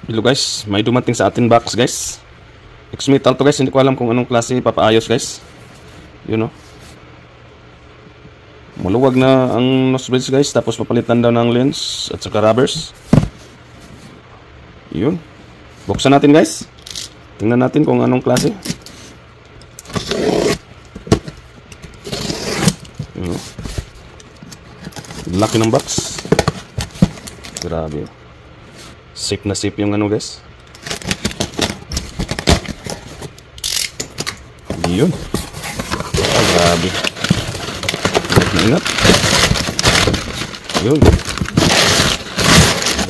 Hello guys, may dumating sa atin box guys. X-metal to guys, hindi ko alam kung anong klase papaayos guys. Yun know. Maluwag na ang nose bridge guys, tapos papalitan daw ng lens at saka rubbers. Yun. Buksan natin guys. Tingnan natin kung anong klase. Yun. Laki ng box. Grabe. Safe na safe yung ano guys. Yun. Grabe. Ingat. Yun.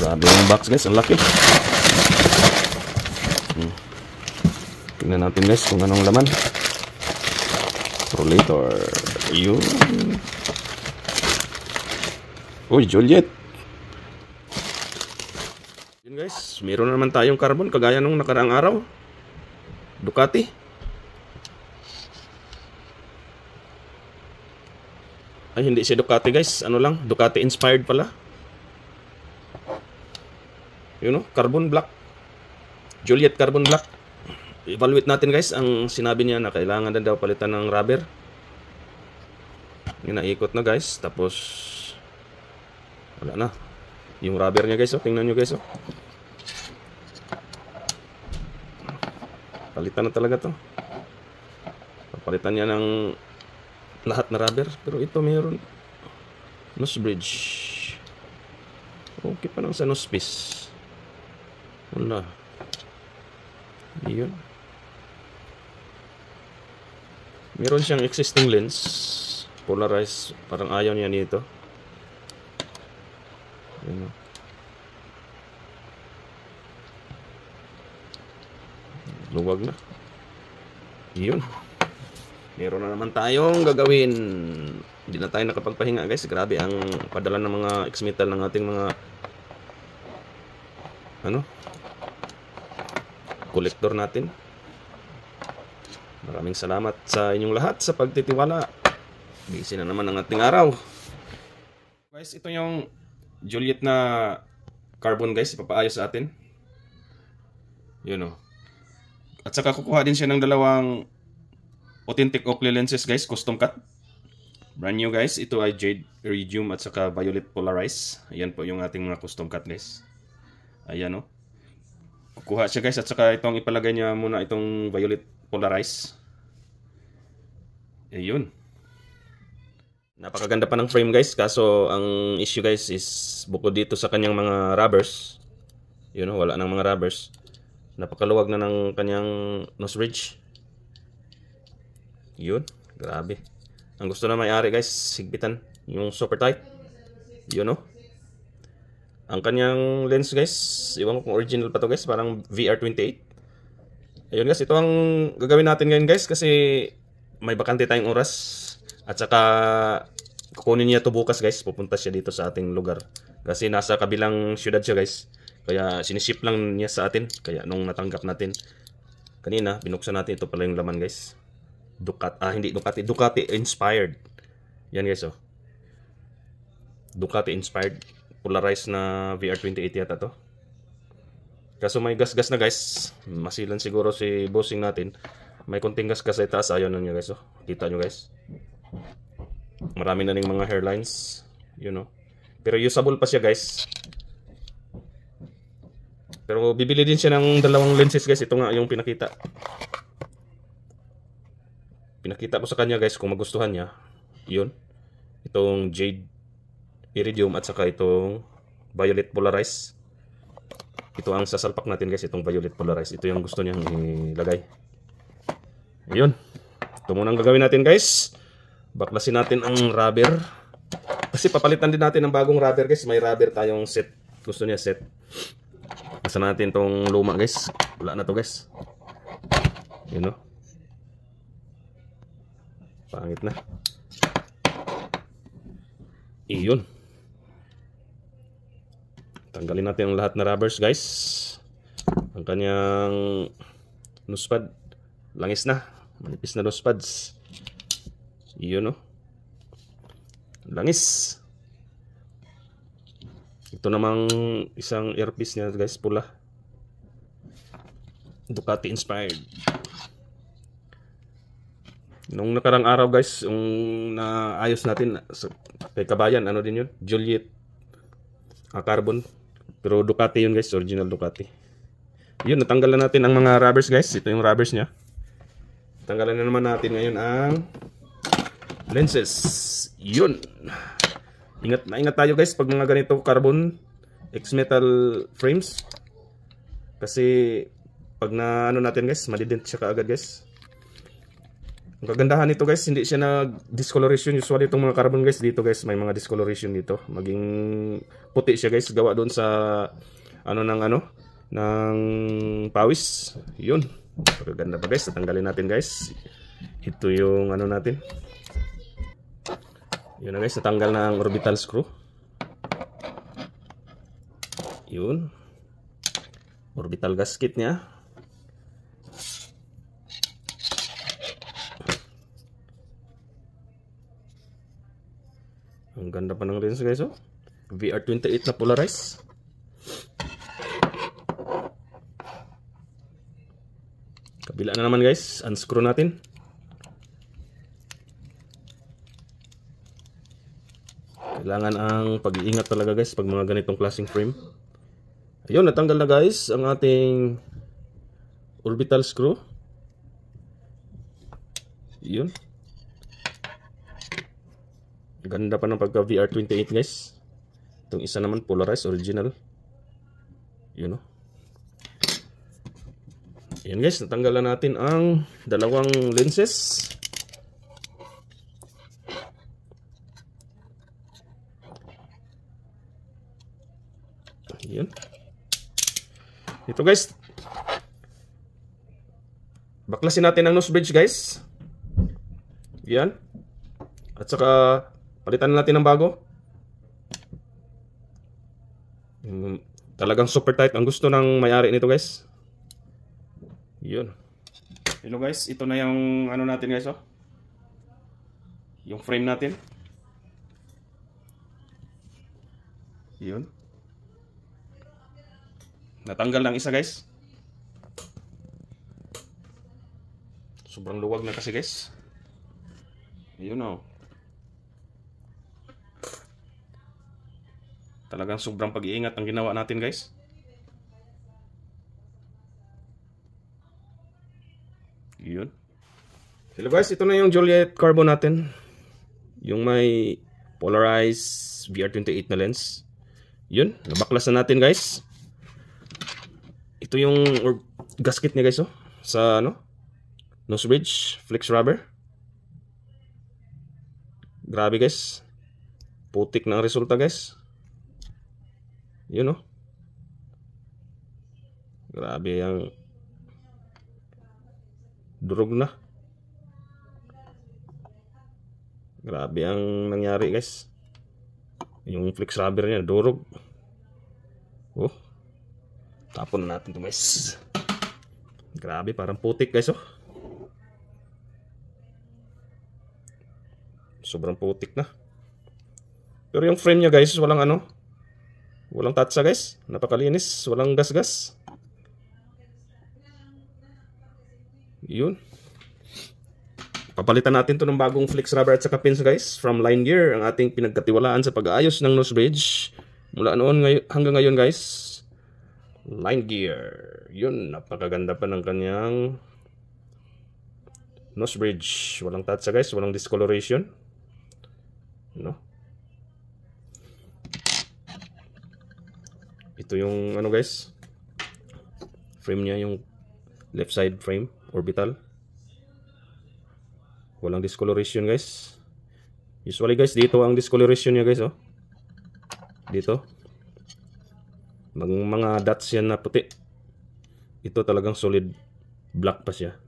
Grabe yung box guys. Ang laki. Tingnan natin guys kung anong laman. Prolator. Yun. Uy, Juliet. Yun guys. Meron naman tayong carbon kagaya nung nakaraang araw. Ducati. Ay, hindi siya Ducati guys. Ano lang, Ducati inspired pala. You know, carbon black. Juliet carbon black. Evaluate natin guys. Ang sinabi niya na kailangan na daw palitan ng rubber. Yung naikot na guys. Tapos wala na. Yung rubber niya guys, oh. Tingnan nyo guys, oh. Palitan na talaga to. Palitan niya ng lahat na rubber, pero ito mayroon nose bridge. Okay pa lang sa nose piece. Wala. Yun. Meron siyang existing lens, polarized, parang ayaw niya nito. Yun. Luwag na. Yun. Meron na naman tayong gagawin. Hindi na tayo nakapagpahinga guys. Grabe ang padala ng mga X-metal ng ating mga kolektor natin. Maraming salamat sa inyong lahat sa pagtitiwala. Busy na naman ang ating araw. Guys, ito yung Juliet na carbon guys. Ipapaayos sa atin. Yun o. At saka kukuha din siya ng dalawang authentic Oakley lenses guys, custom cut. Brand new guys. Ito ay Jade Iridium at saka Violet Polarized. Ayan po yung ating mga custom cut guys. Ayan o. Kukuha siya guys at saka itong ipalagay niya muna itong Violet Polarized. Ayun. Napakaganda pa ng frame guys. Kaso ang issue guys is bukod dito sa kanyang mga rubbers. Yun o, wala nang mga rubbers. Napakaluwag na ng kanyang nose bridge. Yun, grabe. Ang gusto na may-ari guys, higpitan yung super tight. Yun o. Ang kanyang lens guys, iwan ko kung original pa to guys, parang VR28. Ayun guys, ito ang gagawin natin ngayon guys kasi may bakante tayong oras. At saka kukunin niya to bukas guys, pupunta siya dito sa ating lugar. Kasi nasa kabilang syudad siya guys. Kaya siniship lang niya sa atin. Kaya nung natanggap natin kanina, binuksan natin, ito pala yung laman guys. Hindi Ducati, Ducati inspired. Yan guys oh. Ducati inspired, polarized na VR28 yata to. Kaso may gas-gas na guys. Masilan siguro si bossing natin. May konting gas-gas sa itaas. Ayaw na nyo guys oh. Kita nyo guys. Marami na ring mga hairlines. You know. Pero usable pa siya guys. Pero bibili din siya ng dalawang lenses guys. Ito nga yung pinakita. Pinakita ko sa kanya guys kung magustuhan niya. Yun. Itong Jade Iridium at saka itong Violet Polarized. Ito ang sasalpak natin guys, itong Violet Polarized. Ito yung gusto niyang ilagay. Yun. Ito muna ang gagawin natin guys. Baklasin natin ang rubber. Kasi papalitan din natin ng bagong rubber guys. May rubber tayong set. Gusto niya set. Basta natin itong luma guys. Wala na to guys. Yun o. Pangit na. Iyon. Tanggalin natin ang lahat na rubbers guys. Ang kanyang nose pad. Langis na. Manipis na nose pads. Iyon o. Langis. Ito namang isang earpiece niya guys, pula. Ducati inspired. Nung nakarang araw guys, yung naayos natin kay Kabayan, ano din yun? Juliet carbon. Pero Ducati yun guys, original Ducati. Yun, natanggal na natin ang mga rubbers guys. Ito yung rubbers nya. Tanggalan na naman natin ngayon ang lenses. Yun. Ingat tayo guys pag mga ganito carbon X-metal frames. Kasi pag na ano natin guys, madident siya kaagad guys. Ang kagandahan nito guys, hindi siya na-discoloration. Usually itong mga carbon guys, dito guys, may mga discoloration dito. Maging puti siya guys, gawa doon sa ng pawis. Yun. Pagkaganda pa guys, tatanggalin natin guys. Ito yung ano natin. Yun na guys, natanggal na ang orbital screw. Yun. Orbital gasket niya. Ang ganda pa ng lens guys, oh. VR28 na polarize. Kabila na naman guys, unscrew natin. Kailangan ang pag-iingat talaga guys pag mga ganitong klaseng frame. Ayun, natanggal na guys ang ating orbital screw. Yun. Ganda pa ng pagka VR28 guys. Itong isa naman polarized original. Yun o. Yan guys, natanggalan natin ang dalawang lenses. Yan. Ito guys, baklasin natin ang nose bridge guys. Yan. At saka palitan natin ng bago. Talagang super tight ang gusto ng may-ari nito guys. Yun. Hello guys, ito na yung ano natin guys, oh. Yung frame natin. Yun. Natanggal lang isa guys. Sobrang luwag na kasi guys. Yun oh. Talagang sobrang pag-iingat ang ginawa natin guys. Yun. Hello guys, ito na yung Juliet carbon natin. Yung may polarized VR28 na lens. Yun, nabaklas na natin guys. Ito yung gasket niya guys, oh. Sa ano? Nose bridge, flex rubber. Grabe guys. Putik na ang resulta guys. Yun oh. Grabe ang durog na. Grabe ang nangyari guys. Yung flex rubber niya durog. Oh. Tapon na natin ito guys. Grabe, parang putik guys oh. Sobrang putik na. Pero yung frame niya guys, walang ano, walang tatsa guys. Napakalinis, walang gas-gas. Yun. Papalitan natin to ng bagong flex rubber at saka pins guys from Line Gear, ang ating pinagkatiwalaan sa pag-aayos ng nose bridge mula noon hanggang ngayon guys. Line Gear. Yun, napakaganda pa ng kanyang nose bridge. Walang tatsa guys, walang discoloration. No? Ito yung ano guys, frame niya, yung left side frame, orbital. Walang discoloration guys. Usually guys, dito ang discoloration niya guys, oh. Dito. Mga dots yan na puti. Ito talagang solid black pa siya.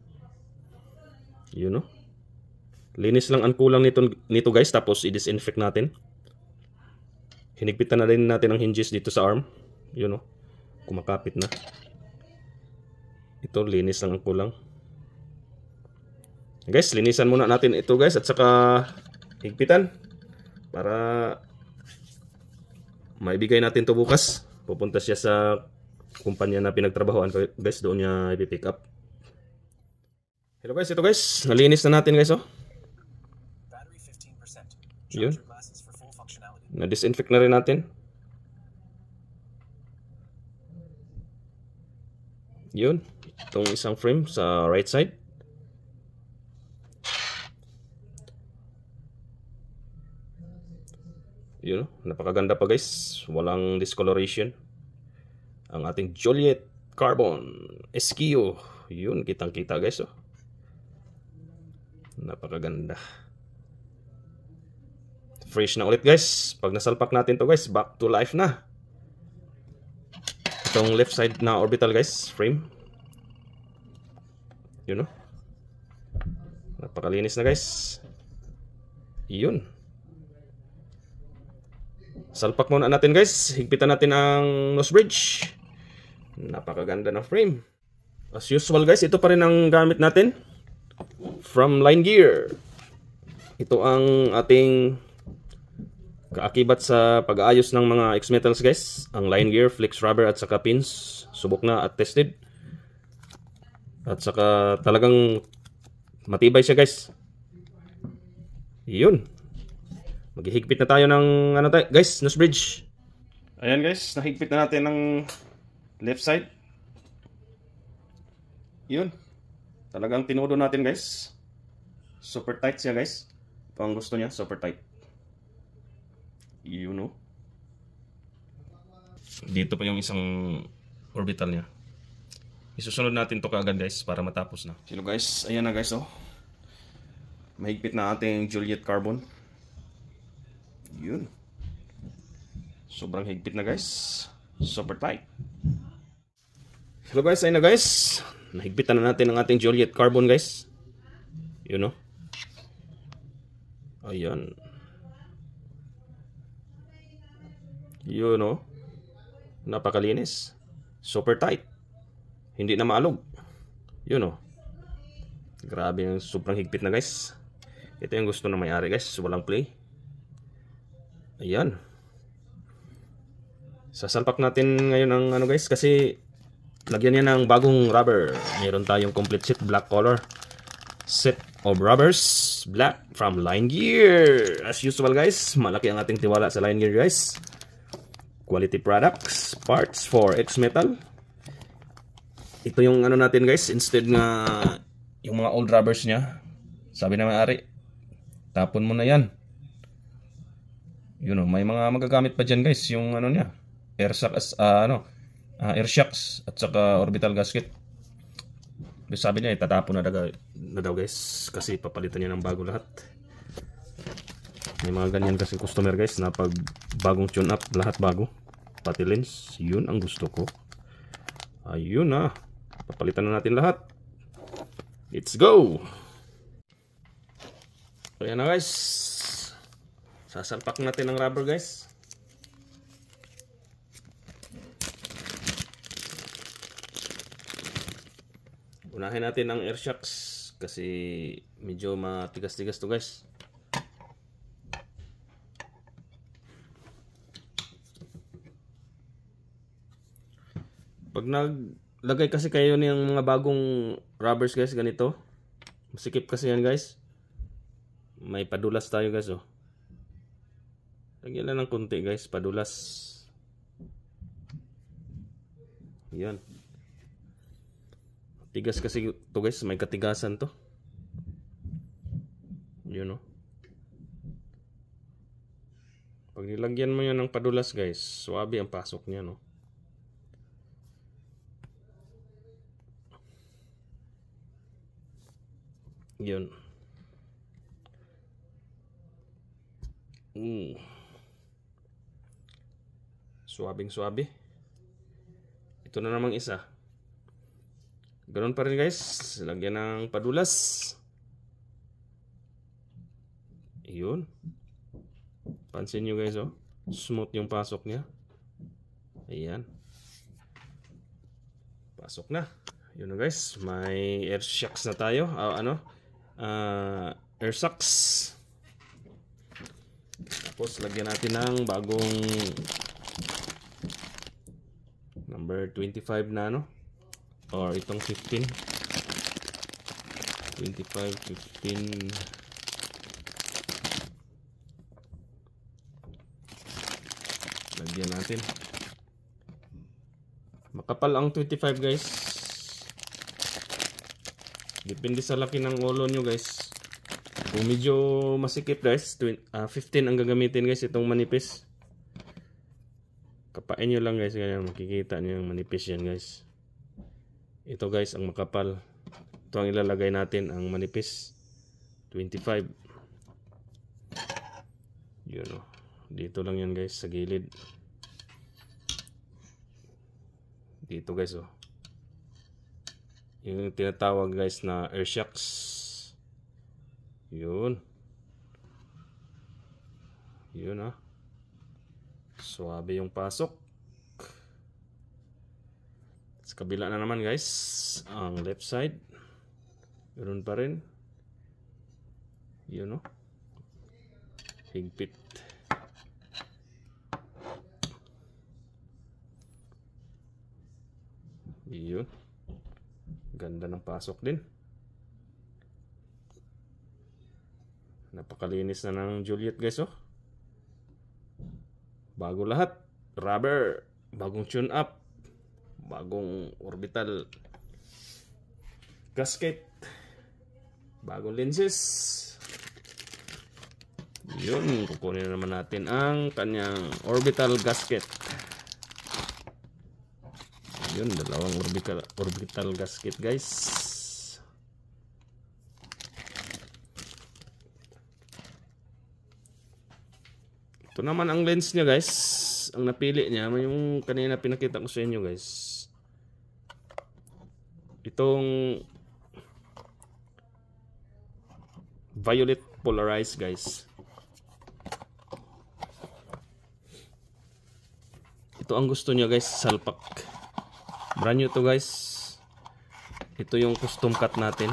Yun, oh. Linis lang ang kulang nito guys, tapos i-disinfect natin. Hinigpitan na rin natin ang hinges dito sa arm. Yun oh, kumakapit na. Ito, linis lang ang kulang. Guys, linisan muna natin ito guys, at saka higpitan para maibigay natin to bukas. Pupunta siya sa kumpanya na pinagtrabahoan ko guys, doon niya i-pick up. Hello guys, ito guys, nalinis na natin guys, oh. Yun. Na-disinfect na rin natin. Yun. Itong isang frame sa right side. Yun. Napakaganda pa guys. Walang discoloration. Ang ating Joliet Carbon Esquio. Yun. Kitang kita guys, oh. Napakaganda. Fresh na ulit guys. Pag nasalpak natin to guys, back to life na. Itong left side na orbital guys, frame. Yun, no? Napakalinis na guys. Yun. Salpak muna natin guys. Higpitan natin ang nose bridge. Napakaganda ng frame. As usual guys, ito pa rin ang gamit natin from Line Gear. Ito ang ating kaakibat sa pag-aayos ng mga X-Metals guys. Ang Line Gear, flex rubber at saka pins. Subok na at tested. At saka talagang matibay siya guys. Yun. Maghihigpit na tayo ng ano tayo guys, nose bridge. Ayan guys, nahigpit na natin ng left side. Yun. Talagang tinudo natin guys. Super tight siya guys. Ito ang gusto niya, super tight. You know. Dito pa yung isang orbital niya. Isusunod natin to kaagad guys para matapos na. Sino guys, ayan na guys, oh. Mahigpit na ating Joliet Carbon. Yun. Sobrang higpit na guys. Super tight. Hello guys, ayan na guys. Nahigpitan na natin ang ating Joliet Carbon guys. You know. Ayan. Yun, no? Napakalinis. Super tight. Hindi na maalog. Yun, no? Grabe yung sobrang higpit na guys. Ito yung gusto ng may-ari guys. Walang play. Ayan. Sasalpak natin ngayon ang ano guys. Kasi lagyan niya ng bagong rubber. Meron tayong complete set. Black color. Set of rubbers. Black from Line Gear. As usual guys. Malaki ang ating tiwala sa Line Gear guys. Quality products, parts for X-Metal. Ito yung ano natin guys, instead nga yung mga old rubbers niya, sabi na may-ari, tapon mo na yan. You know, may mga magagamit pa dyan guys, yung ano niya, air shocks at saka orbital gasket. Sabi niya, itatapon na daw guys, kasi papalitan niya ng bago lahat. May mga ganyan kasi customer guys na pag bagong tune up, lahat bago. Pati lens, yun ang gusto ko. Ayun na. Papalitan na natin lahat. Let's go! Ayan na guys. Sasalpak natin ang rubber guys. Unahin natin ang air shocks kasi medyo matigas-tigas to guys. Pag naglagay kasi kayo ng mga bagong rubbers guys, ganito. Masikip kasi yan guys. May padulas tayo guys, oh. Lagyan lang ng konti guys, padulas. Yan. Tigas kasi to guys, may katigasan to. Yun, oh. Pag nilagyan mo yan ng padulas guys, suwabe ang pasok niya, no. Yun. Suwabing-suwabe. Ito na namang isa. Ganun pa rin guys. Lagyan ng padulas. Yun. Pansin nyo guys, oh. Smooth yung pasok niya. Ayan. Pasok na. Yun na guys. May air shocks na tayo. Air shocks. Tapos lagyan natin ng bagong Number 25 na ano, or itong 15. 25, 15. Lagyan natin. Makapal ang 25 guys. Depende sa laki ng ulo nyo guys. Kung medyo masikip guys, 15 ang gagamitin guys, itong manipis. Kapain nyo lang guys, kaya makikita nyo yung manipis yan guys. Ito guys ang makapal. Ito ang ilalagay natin, ang manipis. 25. Yun o. Dito lang yan guys, sa gilid. Dito guys o. Yung tinatawag guys na air shocks. Yun. Yun ha. Suwabe yung pasok. Sa kabila na naman guys, ang left side. Ganoon pa rin. Yun o. Higpit. Yun. Ganda ng pasok din. Napakalinis na ng Juliet guys oh. Bago lahat. Rubber. Bagong tune up. Bagong orbital gasket. Bagong lenses. Yun. Kukunin na naman natin ang kanyang orbital gasket. Yun. Dalawang orbital gasket guys. Ito naman ang lens niya guys. Ang napili niya, yung kanina pinakita ko sa inyo guys. Itong violet polarized guys. Ito ang gusto niya guys, salpak. Brand new to guys. Ito yung custom cut natin.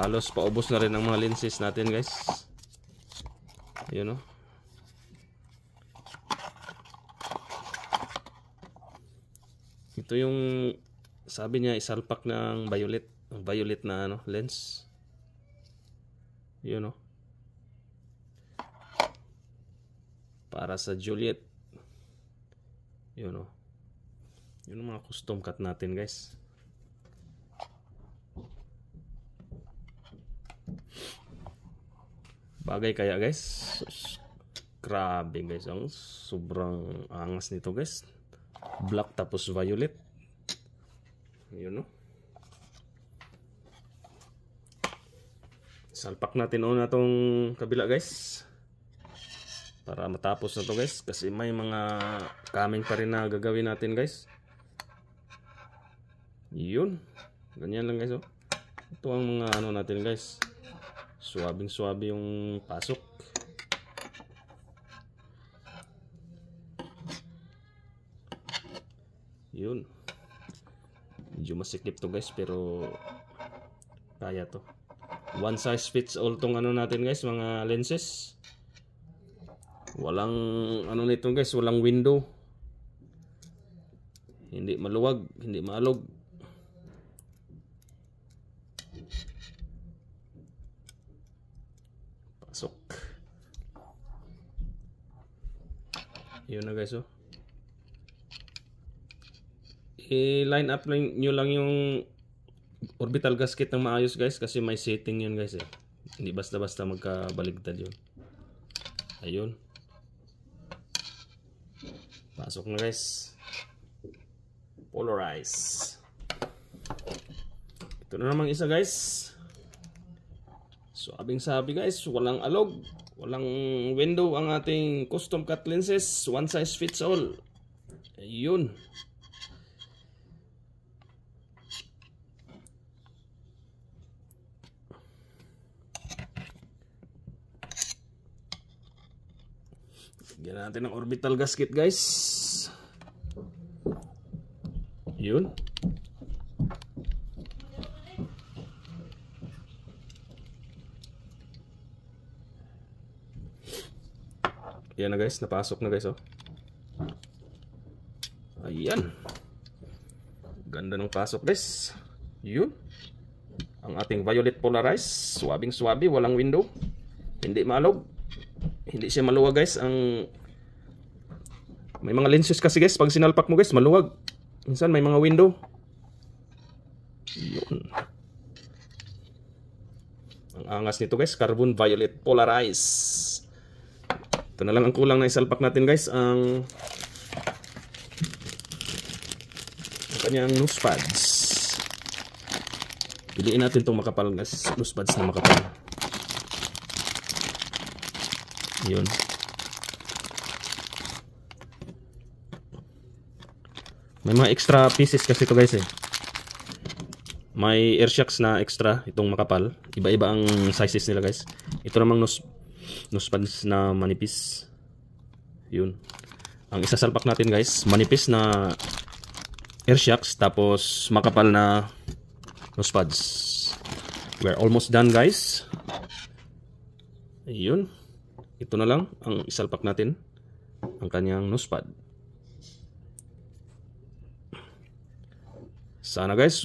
Halos paubos na rin ang mga lenses natin guys. Yun o. Ito yung sabi niya isalpak ng violet. Violet na ano, lens. Yun o. Para sa Juliet. Yun o. Yun ang mga custom cut natin guys. Bagay kaya guys. Grabe guys, ang sobrang angas nito guys. Black tapos violet. Yun no. Salpak natin una tong kabila guys. Para matapos na to guys. Kasi may mga coming pa rin na gagawin natin guys. Yun. Ganyan lang guys oh. Ito ang mga ano natin guys. Suwabing suwabe yung pasok. Yun. Medyo masikip to guys pero kaya to. One size fits all tong ano natin guys, mga lenses. Walang ano nito guys, walang window. Hindi maluwag, hindi maalog. Pasok. Yun na guys oh. I-line up lang nyo lang yung orbital gasket ng maayos guys kasi may setting yun guys eh. Hindi basta-basta magkabaligtad yun. Ayun. Pasok na guys. Polarize. Ito na namang isa guys. Sabing sabi guys, walang alog, walang window ang ating custom cut lenses. One size fits all. Ayun. Lagyan natin ng orbital gasket guys. Yun. Yan na guys, napasok na guys oh. Yan. Ganda ng pasok guys. Yun. Ang ating violet polarized. Swabing-swabi. Walang window. Hindi malog. Hindi siya maluwag guys. May mga lenses kasi guys. Pag sinalpak mo guys, maluwag. Minsan may mga window. Yun. Ang angas nito guys. Carbon violet polarized. Ito na lang ang kulang na isalpak natin guys. Ang kanyang nose pads. Piliin natin itong makapal guys. Nose pads na makapal. Yun. May mga extra pieces kasi ito guys eh. May air shocks na extra itong makapal. Iba-iba ang sizes nila guys. Ito namang nose pads na manipis. Yun. Ang isasalpak natin guys, manipis na air shocks tapos makapal na nose pads. We're almost done guys. Ayun. Ito na lang ang isalpak natin. Ang kanyang nose pad. Sana guys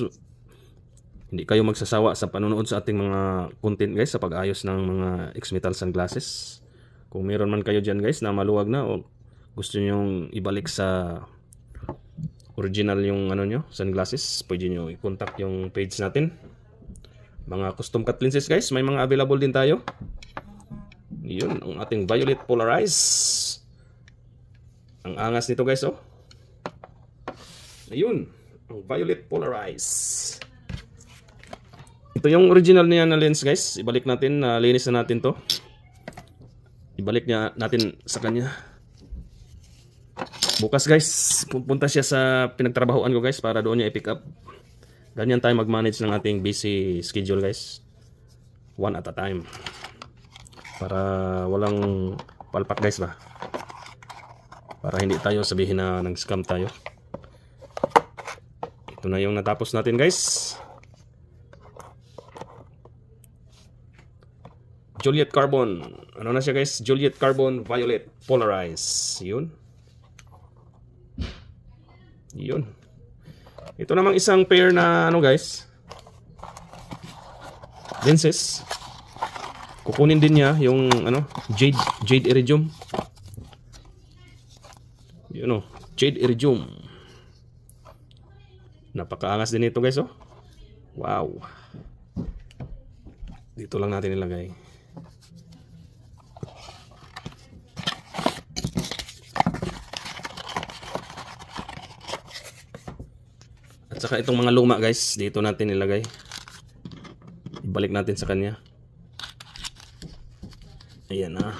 hindi kayo magsasawa sa panonood sa ating mga content guys sa pag-ayos ng mga X-Metal sunglasses. Kung meron man kayo dyan guys na maluwag na o gusto nyong ibalik sa original yung ano nyo, sunglasses, pwede nyo i-contact yung page natin. Mga custom cut lenses guys, may mga available din tayo. Yun, ang ating violet polarized. Ang angas nito guys oh. Ayun, ang violet polarized. Ito yung original niya na lens guys. Ibalik natin, linis na natin to. Ibalik niya natin sa kanya. Bukas guys, pupunta siya sa pinagtrabahoan ko guys para doon niya i-pick up. Ganyan tayo mag-manage ng ating busy schedule guys. One at a time. Para walang palpak guys ba. Para hindi tayo sabihin na nag-scam tayo. Ito na yung natapos natin guys. Juliet Carbon. Ano na siya guys? Juliet Carbon Violet Polarized. Yun. Yun. Ito namang isang pair na ano guys. Lenses. Kukunin din niya yung ano, Jade Iridium. Yun oh, Jade Iridium. Napakaangas din ito guys oh. Wow. Dito lang natin ilagay. At saka itong mga luma guys, dito natin ilagay. Ibalik natin sa kanya. Ayan ah.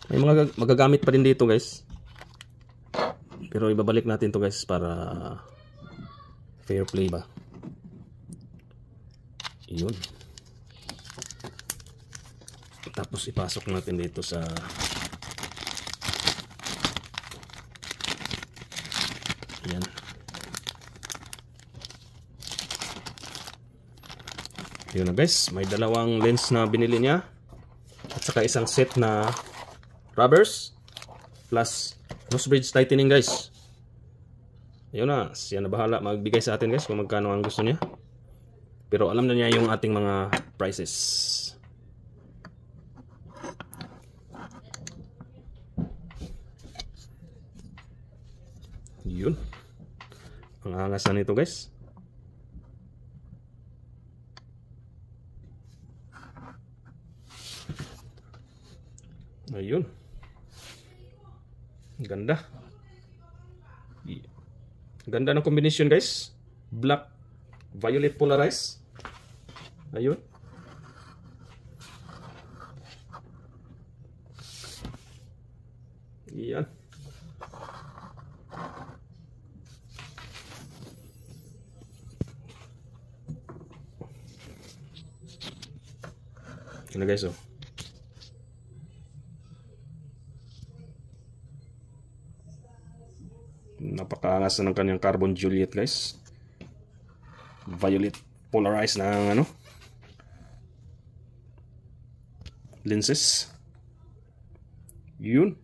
May mga magagamit pa din dito guys. Pero ibabalik natin to guys para fair play ba. Yun. Tapos ipasok natin dito sa ayan. Yun na guys, may dalawang lens na binili niya at saka isang set na rubbers plus nose bridge tightening guys. Ayun na, siya na bahala magbigay sa atin guys kung magkano ang gusto niya. Pero alam na niya yung ating mga prices. Yun. Ang angas na nito guys. Ayun. Ganda. Ganda ng combination guys. Black, violet polarized. Ayun. Yan. Yan guys oh. Napakaangas na ng kanyang carbon Juliet guys. Violet polarized na ano lenses. Yun.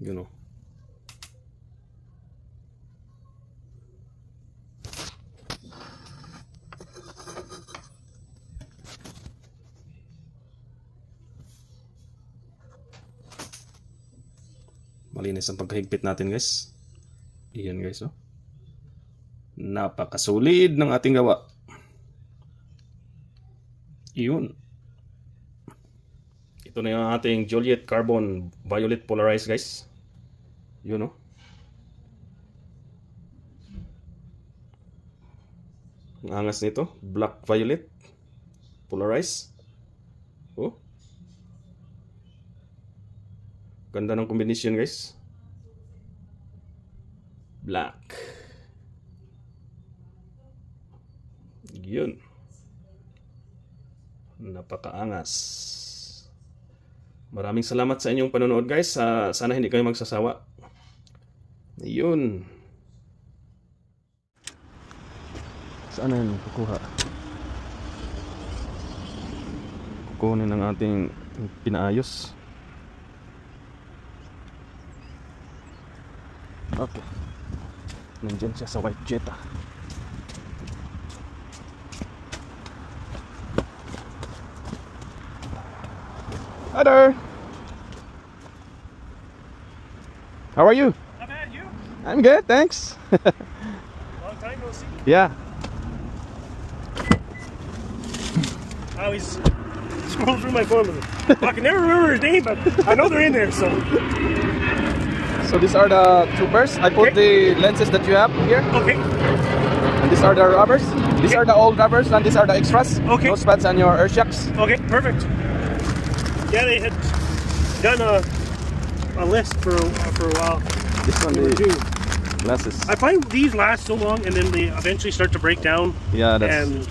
You know. Malinis ang pagkahigpit natin, guys. Iyan, guys, oh. Napakasolid ng ating gawa. Iyon. Ito na yung ating Juliet Carbon Violet Polarized, guys. Yun, oh. Ang angas nito. Black Violet Polarized. Oh. Ganda ng combination, guys. Black. Yun. Napakaangas. Maraming salamat sa inyong panonood, guys. Sana hindi kayo magsasawa. Yun. Saan na yun kukuha? Kukunin ang ating pinaayos. Okay. Nandiyan siya sa white Jetta. Hi there. How are you? Not bad, you? I'm good, thanks. Long time no see. Yeah. I always scroll through my phone. I can never remember his name, but I know they're in there, so. So these are the troopers. I put the lenses that you have here. Okay. And these are the rubbers. These are the old rubbers, and these are the extras. Okay. Those pads and your air shocks. Okay, perfect. Yeah, they had done a list for a while. This one, They were the due. glasses. I find these last so long, and then they eventually start to break down. Yeah, that's. And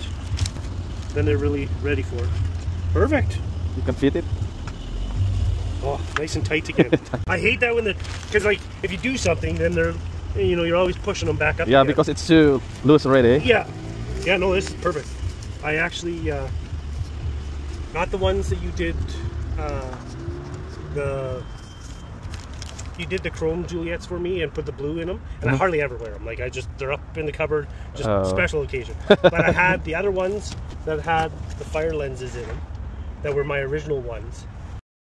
then they're really ready for it. Perfect. You can fit it. Oh, nice and tight again. I hate that when because like if you do something, then they're, you know, you're always pushing them back up. Yeah, again. because it's too loose already. Yeah, yeah. No, this is perfect. I actually not the ones that you did. You did the chrome Juliets for me and put the blue in them, and I hardly ever wear them. Like they're up in the cupboard, just special occasion. But I had the other ones that had the fire lenses in them, that were my original ones,